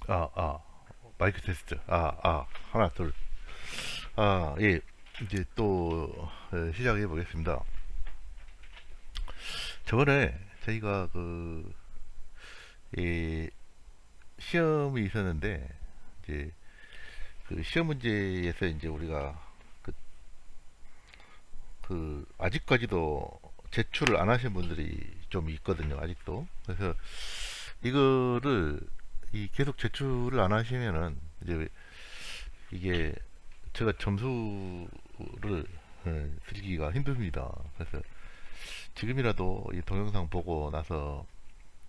아, 아, 마이크 테스트. 하나, 둘. 예. 이제 또 시작해 보겠습니다. 저번에 저희가 이 시험이 있었는데, 이제 그 시험 문제에서 이제 우리가 그, 아직까지도 제출을 안 하신 분들이 좀 있거든요. 아직도. 그래서 이거를 계속 제출을 안 하시면은 이제 이게 제가 점수를 드리기가 힘듭니다. 그래서 지금이라도 이 동영상 보고 나서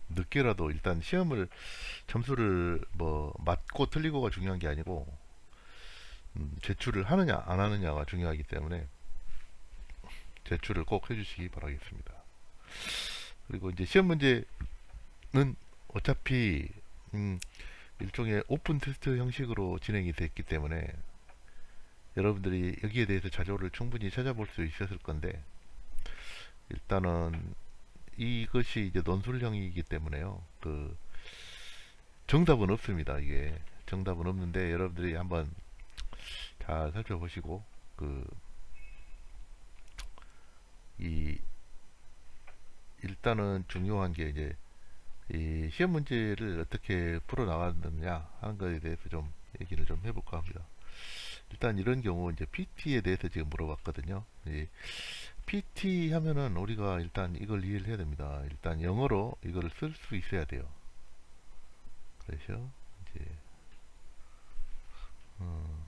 늦게라도 일단 시험을 점수를 뭐 맞고 틀리고가 중요한 게 아니고 제출을 하느냐 안 하느냐가 중요하기 때문에 제출을 꼭 해주시기 바라겠습니다. 그리고 이제 시험 문제는 어차피 음, 일종의 오픈 테스트 형식으로 진행이 됐기 때문에 여러분들이 여기에 대해서 자료를 충분히 찾아볼 수 있었을 건데, 일단은 이것이 이제 논술형이기 때문에요. 정답은 없습니다. 이게 정답은 없는데 여러분들이 한번 잘 살펴보시고 그 이 일단은 중요한 게 이제 이 시험 문제를 어떻게 풀어 나가느냐 하는 것에 대해서 좀 얘기를 좀 해볼까 합니다. 일단 이런 경우 이제 PT에 대해서 지금 물어봤거든요. 이 PT 하면은 우리가 일단 이걸 이해를 해야 됩니다. 일단 영어로 이걸 쓸 수 있어야 돼요. 그래서 이제 어,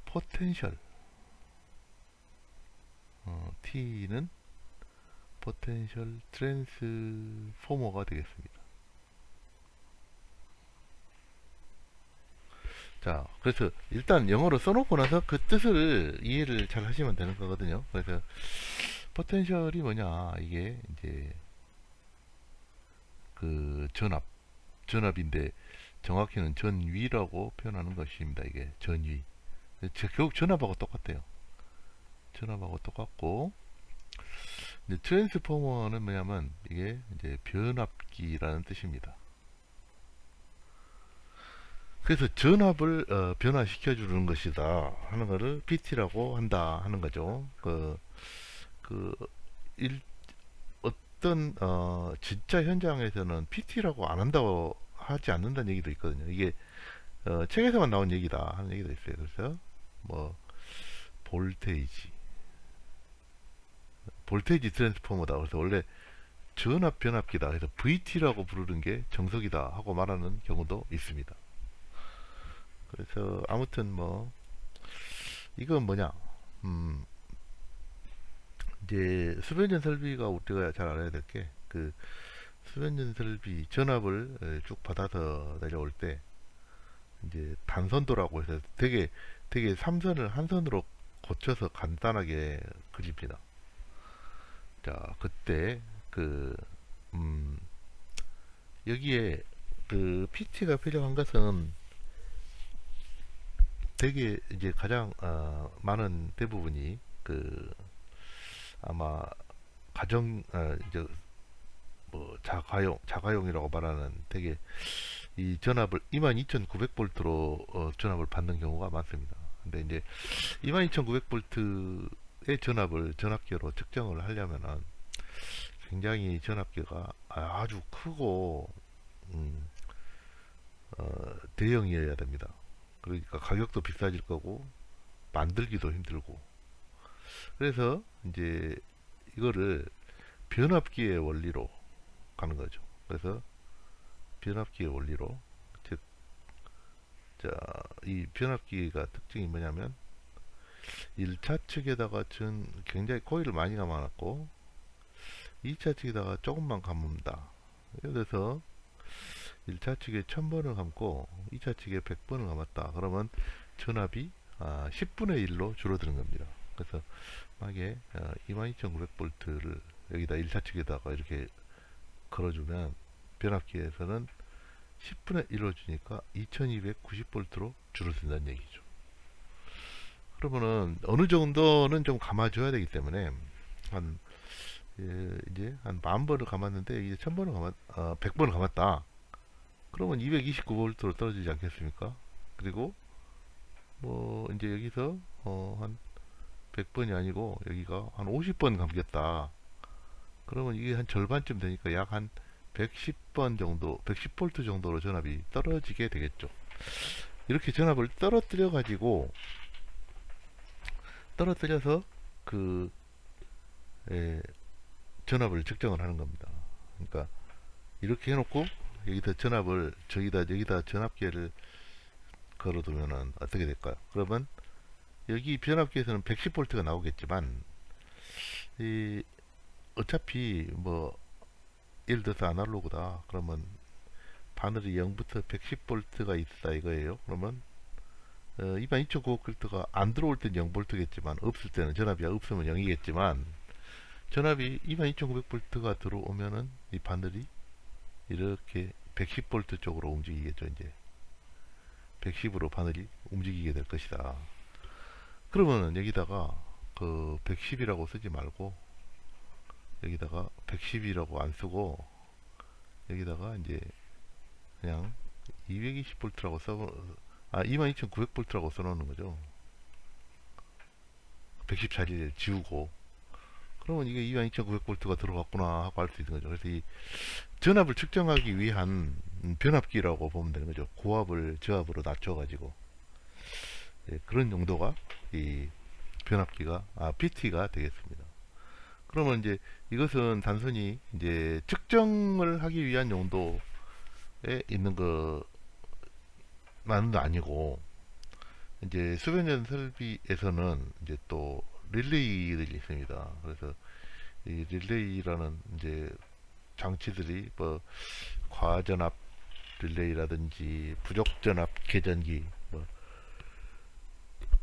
포텐셜 T는 포텐셜 트랜스포머가 되겠습니다. 자, 그래서 일단 영어로 써놓고 나서 그 뜻을 이해를 잘 하시면 되는 거거든요. 그래서 포텐셜이 뭐냐, 이게 이제 전압인데 정확히는 전위라고 표현하는 것입니다. 이게 전위. 결국 전압하고 똑같아요. 전압하고 똑같고, 이제 트랜스포머는 뭐냐면 이게 이제 변압기라는 뜻입니다. 그래서 전압을 변화시켜 주는 것이다 하는 것을 PT라고 한다 하는 거죠. 그 일, 어떤 진짜 현장에서는 PT라고 안 한다고 하지 않는다는 얘기도 있거든요. 이게 책에서만 나온 얘기다 하는 얘기도 있어요. 그래서 뭐 볼테이지, 볼테이지 트랜스포머다. 그래서 원래 전압 변압기다. 그래서 VT라고 부르는 게 정석이다 하고 말하는 경우도 있습니다. 그래서 아무튼 뭐 이건 뭐냐, 음, 이제 수변전 설비가 우리가 잘 알아야 될 게 수변전 설비 전압을 쭉 받아서 내려올 때 이제 단선도라고 해서 되게 삼선을 한 선으로 고쳐서 간단하게 그립니다. 자, 그때 그 음, 여기에 PT가 필요한 것은 되게 이제 가장 많은 대부분이 아마 가정 이제 뭐 자가용이라고 말하는 되게 이 전압을 22,900볼트로 전압을 받는 경우가 많습니다. 근데 이제 22,900볼트의 전압을 전압계로 측정을 하려면은 굉장히 전압계가 아주 크고 음, 대형이어야 됩니다. 그러니까 가격도 비싸질 거고 만들기도 힘들고, 그래서 이제 이거를 변압기의 원리로 가는 거죠. 그래서 변압기의 원리로, 즉, 자, 이 변압기가 특징이 뭐냐면 1차 측에다가 굉장히 코일을 많이 감아놨고 2차 측에다가 조금만 감는다. 예를 들어서 1차 측에 1000번을 감고 2차 측에 100번을 감았다. 그러면 전압이 10분의 1로 줄어드는 겁니다. 그래서 만약에 22,900볼트를 여기다 1차 측에다가 이렇게 걸어주면 변압기에서는 10분의 1로 주니까 2290볼트로 줄어든다는 얘기죠. 그러면은 어느 정도는 좀 감아줘야 되기 때문에 한 이제 한 10,000번을 감았는데 이제 1,000번을 100번을 감았다. 그러면 229V로 떨어지지 않겠습니까? 그리고 뭐 이제 여기서 한 100번이 아니고 여기가 한 50번 감겠다. 그러면 이게 한 절반쯤 되니까 약 한 110번 정도, 110V 정도로 전압이 떨어지게 되겠죠. 이렇게 전압을 떨어뜨려 가지고 떨어뜨려서 그 에, 전압을 측정을 하는 겁니다. 그러니까 이렇게 해놓고 여기다 전압을 여기다 전압계를 걸어두면은 어떻게 될까요? 그러면 여기 변압기에서는 110V가 나오겠지만 이 어차피 뭐 예를 들어서 아날로그다 그러면 바늘이 0부터 110V가 있다 이거예요. 그러면 22,900V가 안 들어올 땐 0V겠지만 없을 때는 전압이 없으면 0이겠지만 전압이 22,900V가 들어오면은 이 바늘이 이렇게 110V 쪽으로 움직이겠죠. 이제 110으로 바늘이 움직이게 될 것이다. 그러면은 여기다가 그 110이라고 쓰지 말고 여기다가 110이라고 안 쓰고 여기다가 이제 그냥 220V라고 22,900V라고 써놓는 거죠. 114를 지우고 그러면 이게 22,900V가 들어갔구나 하고 알 수 있는 거죠. 그래서 이 전압을 측정하기 위한 변압기라고 보면 되는 거죠. 고압을 저압으로 낮춰가지고 그런 용도가 이 변압기가 PT가 되겠습니다. 그러면 이제 이것은 단순히 이제 측정을 하기 위한 용도에 있는 것만은 아니고 이제 수변전 설비에서는 이제 또 릴레이들이 있습니다. 그래서 이 릴레이라는 이제 장치들이 뭐 과전압 릴레이라든지 부족전압 계전기, 뭐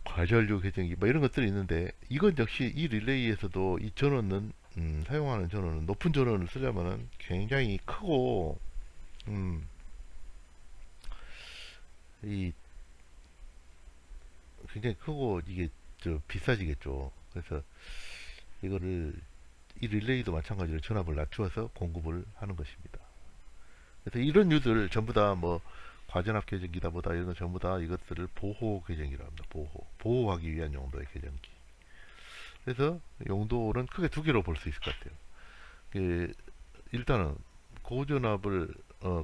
과전류 계전기, 뭐 이런 것들이 있는데 이건 역시 이 릴레이에서도 이 전원은 사용하는 전원은 높은 전원을 쓰려면은 굉장히 크고 이 굉장히 크고 이게 비싸지겠죠. 그래서 이거를 이 릴레이도 마찬가지로 전압을 낮추어서 공급을 하는 것입니다. 그래서 이런 류들 전부 다 뭐 과전압 계전기다 보다 이런 거 전부 다 이것들을 보호 계전기라고 합니다. 보호하기 위한 용도의 계전기. 그래서 용도는 크게 두 개로 볼 수 있을 것 같아요. 일단은 고전압을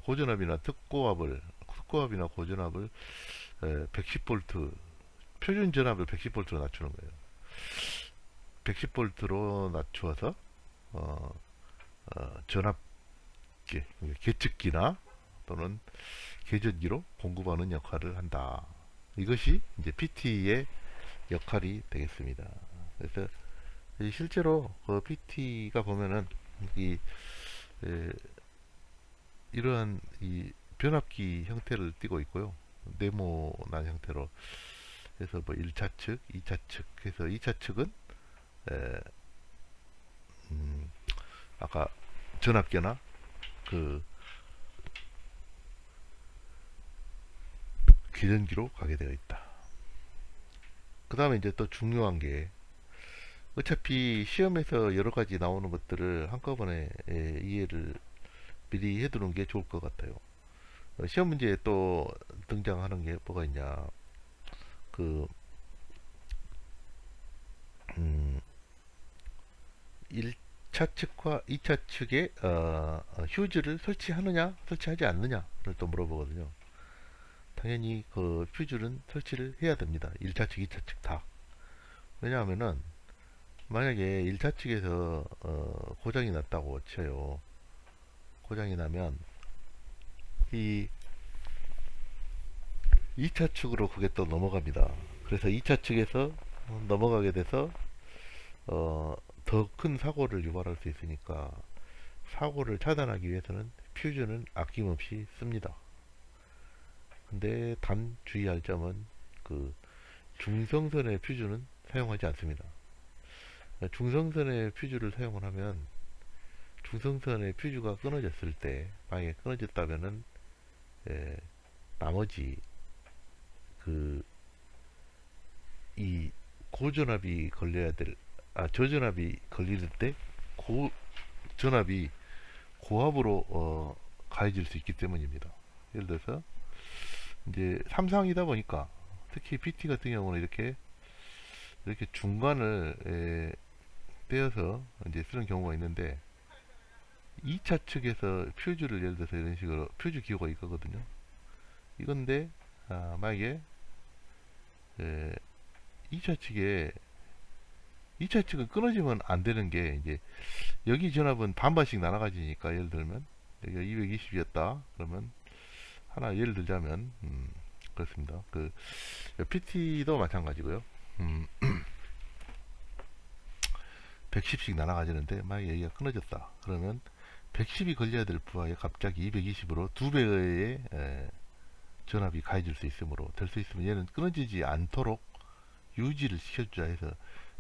고전압이나 특고압이나 고전압을 110V 표준 전압을 110V로 낮추는 거예요. 110V로 낮추어서 전압계, 계측기나 또는 계전기로 공급하는 역할을 한다. 이것이 이제 PT의 역할이 되겠습니다. 그래서 실제로 그 PT가 보면은 이 이러한 이 변압기 형태를 띠고 있고요. 네모난 형태로 해서 뭐 1차 측, 2차 측 해서 2차 측은 에, 아까 전압계나 그 계전기로 가게 되어 있다. 그 다음에 이제 또 중요한 게 어차피 시험에서 여러 가지 나오는 것들을 한꺼번에 이해를 미리 해두는 게 좋을 것 같아요. 시험 문제에 또 등장하는 게 뭐가 있냐. 그 1차 측과 2차 측에 휴즈를 설치하느냐 설치하지 않느냐를 또 물어보거든요. 당연히 그 휴즈는 설치를 해야 됩니다. 1차 측 2차 측 다. 왜냐하면은 만약에 1차 측에서 고장이 났다고 쳐요. 고장이 나면 이 2차 측으로 그게 또 넘어갑니다. 그래서 2차 측에서 넘어가게 돼서 더 큰 사고를 유발할 수 있으니까 사고를 차단하기 위해서는 퓨즈는 아낌없이 씁니다. 근데 단 주의할 점은 그 중성선의 퓨즈는 사용하지 않습니다. 중성선의 퓨즈를 사용을 하면 중성선의 퓨즈가 끊어졌을 때 만약에 끊어졌다면은 나머지 그 이 고전압이 걸려야 될 저전압이 걸릴 때 전압이 고압으로 가해질 수 있기 때문입니다. 예를 들어서 이제 삼상이다 보니까 특히 PT 같은 경우는 이렇게 중간을 떼어서 이제 쓰는 경우가 있는데 2차 측에서 퓨즈를 예를 들어서 이런 식으로 퓨즈 기호가 있거든요. 이건데 만약에 2차 측에 2차 측은 끊어지면 안 되는 게 이제 여기 전압은 반반씩 나눠가지니까 예를 들면 여기가 220이었다 그러면 하나 예를 들자면 그렇습니다. 그 PT도 마찬가지고요. 110씩 나눠가지는데 만약에 여기가 끊어졌다 그러면 110이 걸려야 될 부하에 갑자기 220으로 2배의 전압이 가해질 수 있으므로 될 수 있으면 얘는 끊어지지 않도록 유지를 시켜주자 해서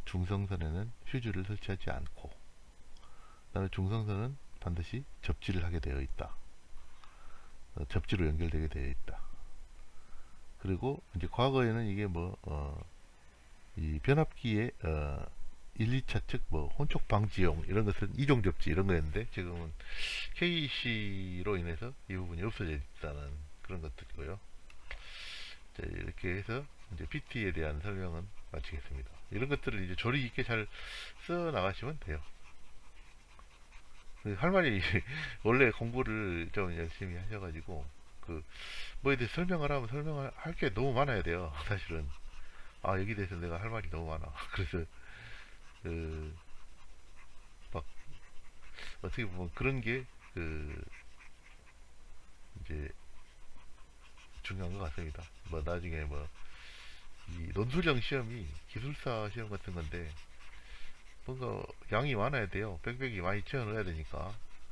중성선에는 휴즈를 설치하지 않고 그 다음에 중성선은 반드시 접지를 하게 되어 있다. 접지로 연결되게 되어 있다. 그리고 이제 과거에는 이게 이 변압기의 1, 2차 측 혼촉 방지용 이런 것은 이종 접지 이런 거였는데 지금은 KEC로 인해서 이 부분이 없어져 있다는 그런 것들이고요. 자, 이렇게 해서 이제 PT에 대한 설명은 마치겠습니다. 이런 것들을 이제 조리 있게 잘 써 나가시면 돼요. 할 말이 원래 공부를 좀 열심히 하셔가지고 뭐에 대해 설명을 하면 설명을 할 게 너무 많아야 돼요. 사실은 여기 대해서 내가 할 말이 너무 많아. 그래서 막 어떻게 보면 그런 게 이제 중요한 것 같습니다. 나중에 이 논술형 시험이 기술사 시험 같은 건데 뭔가 양이 많아야 돼요. 빽빽이 많이 채워 넣어야 되니까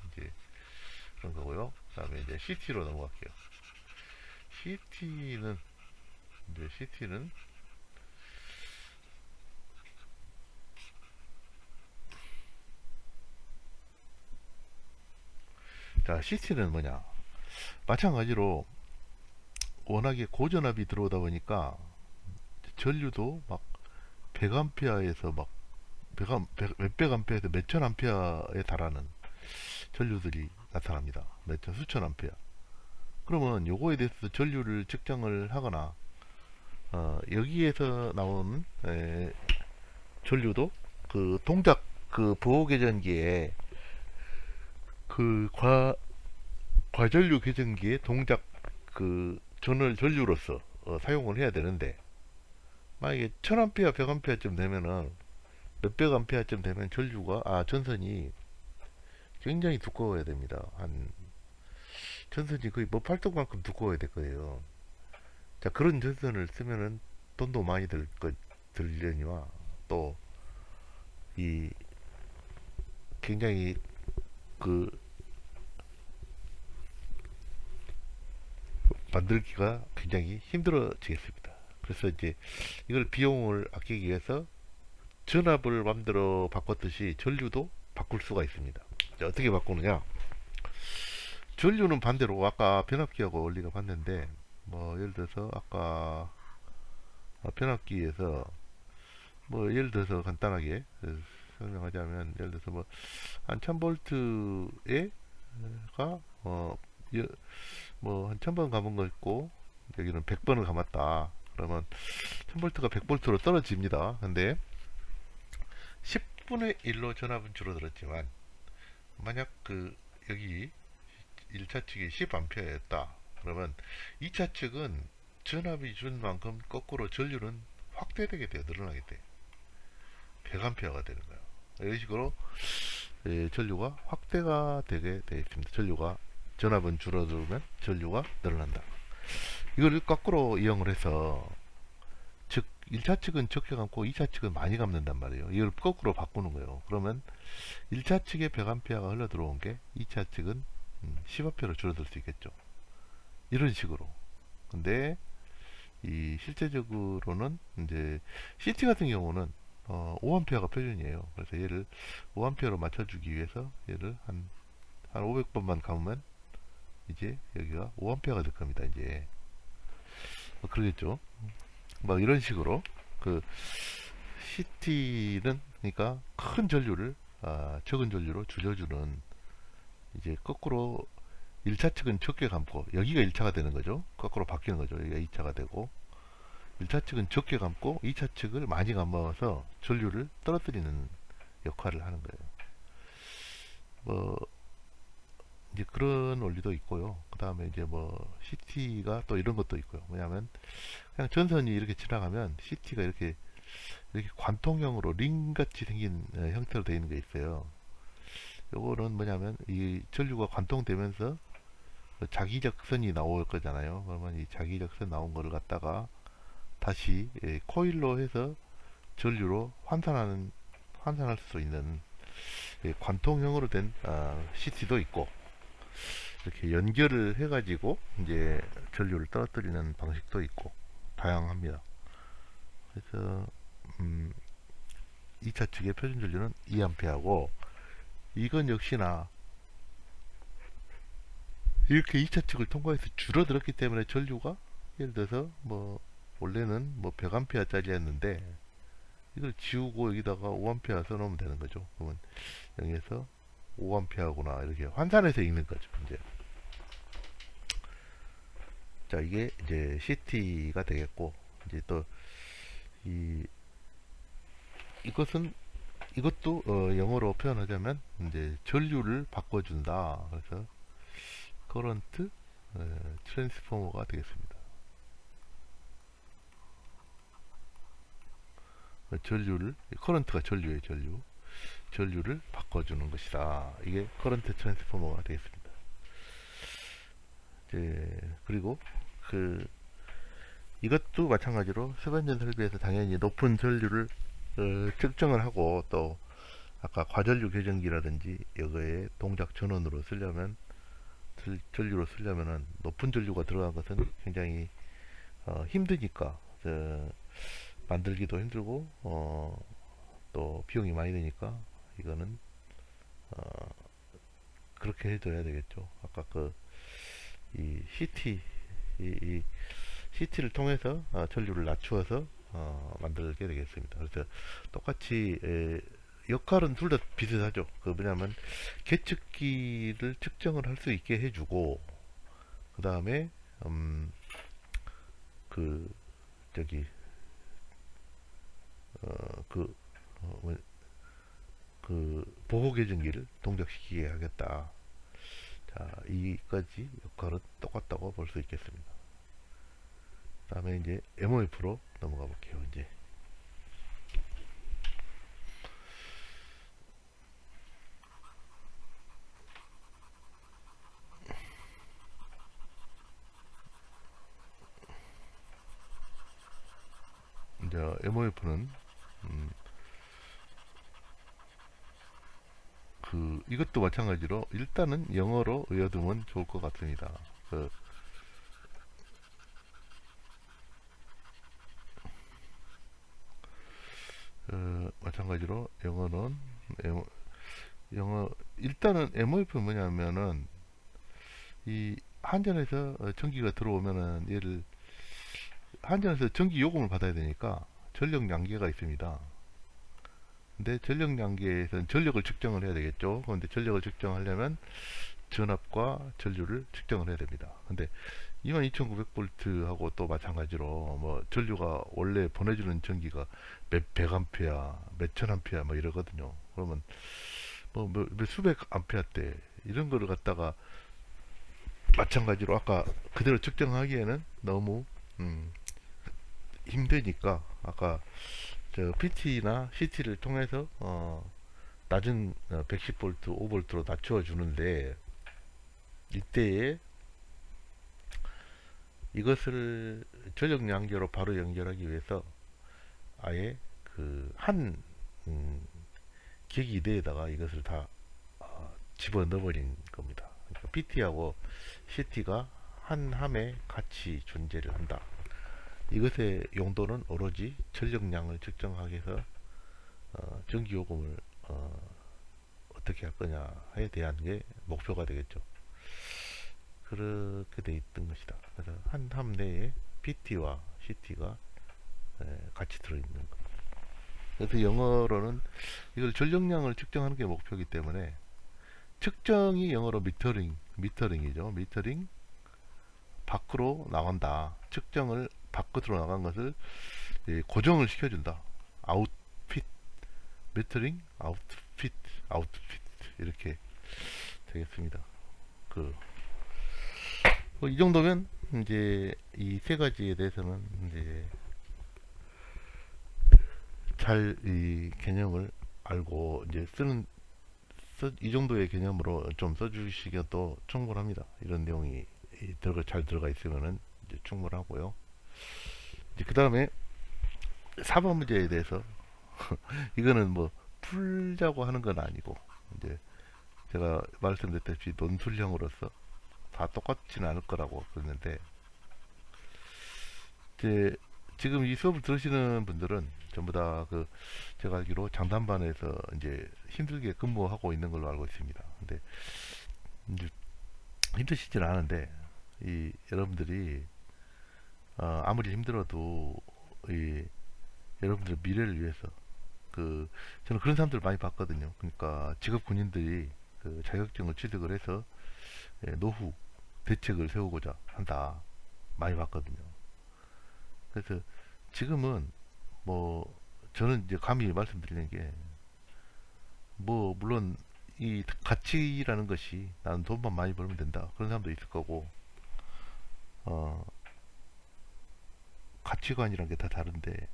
이제 그런 거고요. 그 다음에 이제 CT로 넘어갈게요. CT는 자, CT는 뭐냐? 마찬가지로 워낙에 고전압이 들어오다 보니까 전류도 막 100A에서 막 몇백 암페어에서 몇천 암페어에 달하는 전류들이 나타납니다. 몇천 수천 암페어. 그러면 요거에 대해서 전류를 측정을 하거나 여기에서 나온 전류도 그 동작 보호 계전기에 과전류 계전기의 동작 전류로서 사용을 해야 되는데 만약에 1000A, 100A쯤 되면은 몇백 암페어쯤 되면 전선이 굉장히 두꺼워야 됩니다. 전선이 거의 팔뚝만큼 두꺼워야 될 거예요. 자, 그런 전선을 쓰면은 돈도 많이 들려니와 또 이 굉장히 만들기가 굉장히 힘들어지겠습니다. 그래서 이제 이걸 비용을 아끼기 위해서 전압을 맘대로 바꿨듯이 전류도 바꿀 수가 있습니다. 자, 어떻게 바꾸느냐? 전류는 반대로 아까 변압기하고 원리가 봤는데 예를 들어서 아까 변압기에서 예를 들어서 간단하게 설명하자면 예를 들어서 한 1000V에 한 1000번 감은 거 있고 여기는 100번을 감았다. 그러면 1000V가 100V로 떨어집니다. 근데 10분의 1로 전압은 줄어들었지만 만약 여기 1차 측이 10A였다. 그러면 2차 측은 전압이 준 만큼 거꾸로 전류는 확대되게 돼요. 늘어나게 돼요. 100A가 되는 거예요. 이런 식으로 전류가 확대가 되게 되어 있습니다. 전압은 줄어들면 전류가 늘어난다. 이걸 거꾸로 이용을 해서 즉 1차 측은 적게 감고 2차 측은 많이 감는단 말이에요. 이걸 거꾸로 바꾸는 거예요. 그러면 1차 측에 100A가 흘러 들어온 게 2차 측은 10A로 줄어들 수 있겠죠. 이런 식으로. 근데 이 실제적으로는 이제 CT 같은 경우는 5A가 표준이에요. 그래서 얘를 5A로 맞춰주기 위해서 얘를 한 500번만 감으면 이제 여기가 5A가 될 겁니다. 이제 그러겠죠. 이런 식으로 CT는 그러니까 큰 전류를 적은 전류로 줄여주는, 이제 거꾸로 1차 측은 적게 감고 여기가 1차가 되는 거죠. 거꾸로 바뀌는 거죠. 여기가 2차가 되고 1차 측은 적게 감고 2차 측을 많이 감아서 전류를 떨어뜨리는 역할을 하는 거예요. 뭐 이제 그런 원리도 있고요. 그 다음에 이제 뭐 CT가 또 이런 것도 있고요. 뭐냐면 그냥 전선이 이렇게 지나가면 CT가 이렇게 관통형으로 링같이 생긴 형태로 되어 있는 게 있어요. 요거는 뭐냐면 이 전류가 관통되면서 자기적선이 나올 거잖아요. 그러면 이 자기적선 나온 거를 갖다가 다시 코일로 해서 전류로 환산할 수 있는 관통형으로 된 CT도 있고, 이렇게 연결을 해가지고 이제 전류를 떨어뜨리는 방식도 있고 다양합니다. 그래서 2차 측의 표준 전류는 2A고, 이건 역시나 이렇게 2차 측을 통과해서 줄어들었기 때문에 전류가 예를 들어서 뭐 원래는 뭐 100A짜리였는데 이걸 지우고 여기다가 5A 써놓으면 되는 거죠. 그러면 여기에서 5A구나 이렇게 환산해서 읽는 거죠. 이제 자, 이게 이제 CT가 되겠고, 이제 또 이 이것은 이것도 영어로 표현하자면 이제 전류를 바꿔준다. 그래서 커런트 트랜스포머가 되겠습니다. 전류를, 커런트가 전류의 전류를 바꿔주는 것이다. 이게 커런트 트랜스포머가 되겠습니다. 이제 그리고 그 이것도 마찬가지로 수변전 설비에서 당연히 높은 전류를 측정을 하고, 또 아까 과전류 교정기라든지 이거에 동작 전원으로 쓰려면 전류로 쓰려면은 높은 전류가 들어간 것은 굉장히 힘드니까 만들기도 힘들고 또 비용이 많이 드니까 이거는 그렇게 해줘야 되겠죠. 아까 이 CT 이 CT를 통해서 전류를 낮추어서 만들게 되겠습니다. 그래서 똑같이 역할은 둘 다 비슷하죠. 그 뭐냐면 계측기를 측정을 할 수 있게 해주고, 그 다음에 그 저기 어, 그, 어, 그 보호 계정기를 동작시키게 하겠다. 자, 이까지 역할은 똑같다고 볼 수 있겠습니다. 그 다음에 이제 MOF로 넘어가 볼게요. 이제 MOF는 이것도 마찬가지로 일단은 영어로 외워두면 좋을 것 같습니다. 마찬가지로 영어는 영어 일단은 MOF 뭐냐면은 이 한전에서 전기가 들어오면은 얘를 한전에서 전기 요금을 받아야 되니까 전력 양계가 있습니다. 근데 전력 양계에서는 전력을 측정을 해야 되겠죠. 그런데 전력을 측정하려면 전압과 전류를 측정을 해야 됩니다. 근데 22,900V하고 또 마찬가지로 뭐 전류가 원래 보내주는 전기가 몇 백암페어, 몇천 암페어 뭐 이러거든요. 그러면 뭐 수백 암페어대 이런 거를 갖다가 마찬가지로 아까 그대로 측정하기에는 너무 힘드니까 아까 저 PT나 CT를 통해서 낮은 110V, 5V로 낮춰 주는데, 이때에 이것을 전력 연결로 바로 연결하기 위해서 아예 한 계기 내에다가 이것을 다 집어넣어 버린 겁니다. 그러니까 PT하고 CT가 한 함에 같이 존재를 한다. 이것의 용도는 오로지 전력량을 측정하기 위해서 전기요금을 어떻게 할 거냐에 대한 게 목표가 되겠죠. 그렇게 돼 있던 것이다. 그래서 한 함 내에 PT와 CT가 같이 들어있는 것. 그래서 영어로는 이걸 전력량을 측정하는 게 목표이기 때문에 측정이 영어로 미터링이죠. 미터링 밖으로 나간다. 측정을 바깥으로 나간 것을 고정을 시켜준다. 아웃핏, 미터링, 아웃핏 이렇게 되겠습니다. 그, 이 정도면 이제 이 세 가지에 대해서는 이제 잘 이 개념을 알고 이제 이 정도의 개념으로 좀 써주시기도 충분합니다. 이런 내용이 잘 들어가 있으면은 이제 충분하고요. 이제 그 다음에 4번 문제에 대해서 이거는 뭐 풀자고 하는 건 아니고 이제 제가 말씀드렸듯이 논술형으로서 다 똑같지는 않을 거라고 그랬는데 이제 지금 이 수업을 들으시는 분들은 전부 다 그 제가 알기로 장단반에서 이제 힘들게 근무하고 있는 걸로 알고 있습니다. 근데 이제 힘드시진 않은데 이 여러분들이 아무리 힘들어도 이 여러분들의 미래를 위해서 그 저는 그런 사람들을 많이 봤거든요. 그러니까 직업 군인들이 그 자격증을 취득을 해서 노후 대책을 세우고자 한다 많이 봤거든요. 그래서 지금은 뭐 저는 이제 감히 말씀드리는 게 뭐 물론 이 가치라는 것이 나는 돈만 많이 벌면 된다 그런 사람도 있을 거고 어 가치관이란 게 다 다른데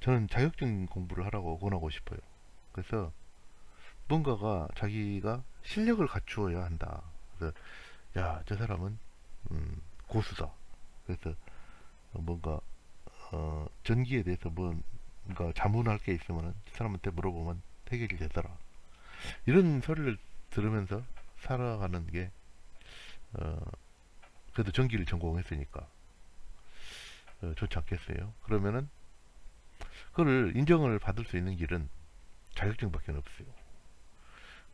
저는 자격증 공부를 하라고 권하고 싶어요. 그래서 뭔가가 자기가 실력을 갖추어야 한다. 그래서 야, 저 사람은 고수다. 그래서 뭔가 전기에 대해서 뭔가 자문할 게 있으면 그 사람한테 물어보면 해결이 되더라. 이런 소리를 들으면서 살아가는 게 어, 그래도 전기를 전공했으니까 좋지 않겠어요? 그러면은 그걸 인정을 받을 수 있는 길은 자격증밖에 없어요.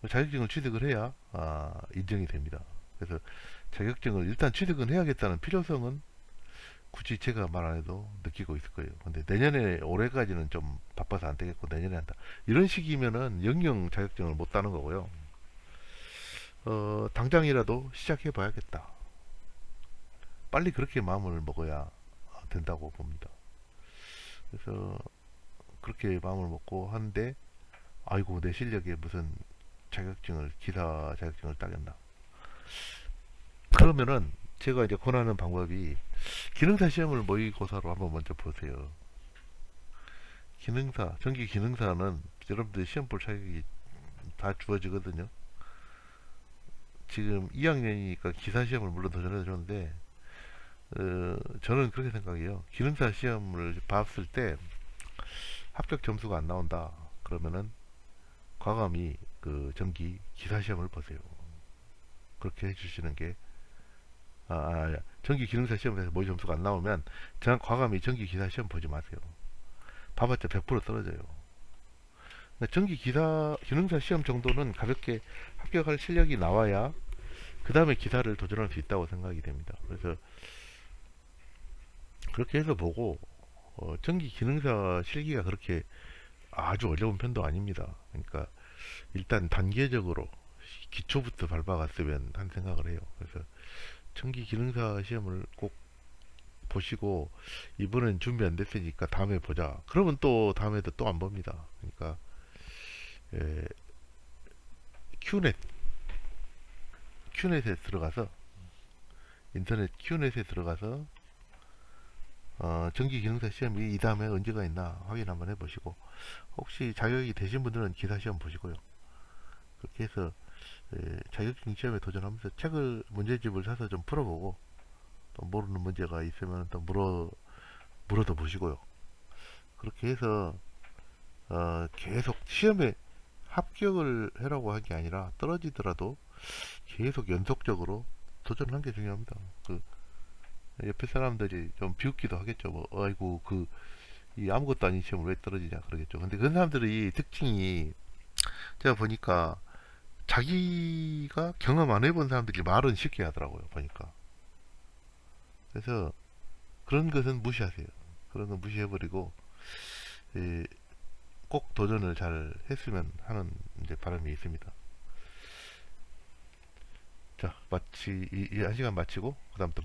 자격증을 취득을 해야 인정이 됩니다. 그래서 자격증을 일단 취득은 해야겠다는 필요성은 굳이 제가 말 안 해도 느끼고 있을 거예요. 근데 내년에 올해까지는 좀 바빠서 안 되겠고 내년에 한다. 이런 식이면은 영영 자격증을 못 따는 거고요. 당장이라도 시작해 봐야겠다. 빨리 그렇게 마음을 먹어야 된다고 봅니다. 그래서 그렇게 마음을 먹고 하는데 아이고 내 실력에 무슨 기사 자격증을 따겠나. 그러면은 제가 이제 권하는 방법이 기능사 시험을 모의고사로 한번 먼저 보세요. 전기 기능사는 여러분들 시험 볼 자격이 다 주어지거든요. 지금 2학년이니까 기사 시험을 물론 도전해 줬는데 저는 그렇게 생각해요. 기능사 시험을 봤을 때 합격 점수가 안 나온다. 그러면은 과감히 그 전기 기사 시험을 보세요. 그렇게 해주시는 게 전기 기능사 시험에서 모의 점수가 안 나오면 과감히 전기 기사 시험 보지 마세요. 봐봤자 100% 떨어져요. 전기 기능사 시험 정도는 가볍게 합격할 실력이 나와야 그 다음에 기사를 도전할 수 있다고 생각이 됩니다. 그래서 그렇게 해서 보고 전기 기능사 실기가 그렇게 아주 어려운 편도 아닙니다. 그러니까 일단 단계적으로 기초부터 밟아갔으면 한 생각을 해요. 그래서 전기 기능사 시험을 꼭 보시고 이번엔 준비 안 됐으니까 다음에 보자. 그러면 또 다음에도 또 안 봅니다. 그러니까 예, 큐넷 큐넷에 들어가서 인터넷 큐넷에 들어가서 전기 기능사 시험이 이 다음에 언제가 있나 확인 한번 해보시고 혹시 자격이 되신 분들은 기사 시험 보시고요. 그렇게 해서 자격증 시험에 도전하면서 문제집을 사서 좀 풀어보고 또 모르는 문제가 있으면 또 물어도 보시고요. 그렇게 해서 계속 시험에 합격을 해라고 한 게 아니라 떨어지더라도 계속 연속적으로 도전하는 게 중요합니다. 옆에 사람들이 좀 비웃기도 하겠죠. 뭐, 아이고, 이 아무것도 아닌 시험을 왜 떨어지냐, 그러겠죠. 근데 그런 사람들이 특징이, 제가 보니까, 자기가 경험 안 해본 사람들이 말은 쉽게 하더라고요, 보니까. 그래서, 그런 것은 무시하세요. 그런 건 무시해버리고, 꼭 도전을 잘 했으면 하는 이제 바람이 있습니다. 자, 마치 이 1시간 마치고 그다음부터